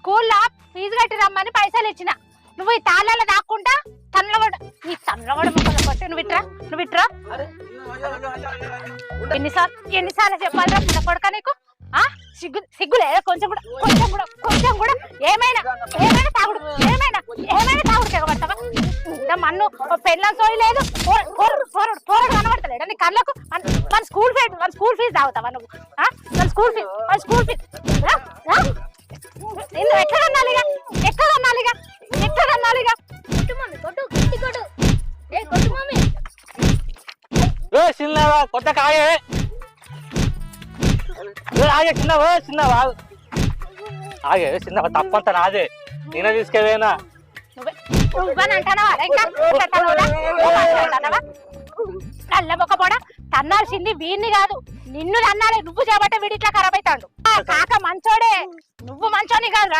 స్కూల్లో ఫీజు కట్టి రమ్మని పైసలు ఇచ్చిన. నువ్వు ఈ తాళాలు దాక్కుంటా తన్నలవాడు ఈ తన్నలవాడు ముక్కలు కొట్టి నువ్వు ఇట్రా ఎన్నిసార్లు చెప్పాలిరా పుల్ల కొడక నీకు? సిగ్గు లేదా కొంచెం కూడా ఏమైనా తాగుడు తెగబడతావా? మన్ను పెళ్ళం సోయి లేదు, పోరడు కనబడతలేడా నీ కళ్ళకు? మన స్కూల్ ఫీజు తాగుతావా నువ్వు? మన స్కూల్ ఫీజు ఎట్లా కన్నాలిగా? చిన్నవా కొత్త కాయ చిన్నవా చిన్నవా ఆగే చిన్నవా తప్పంత నాదే, నేనే తీసుకెళ్ళేనా? నల్లబొక్కపోడా తన్నాల్సింది వీడిని కాదు, నిన్ను తన్నాలి. నువ్వు చేపట్టే వీడి ఇట్లా ఖరాబ్ అవుతాడు. కాక మంచోడే, నువ్వు మంచోని కాదురా.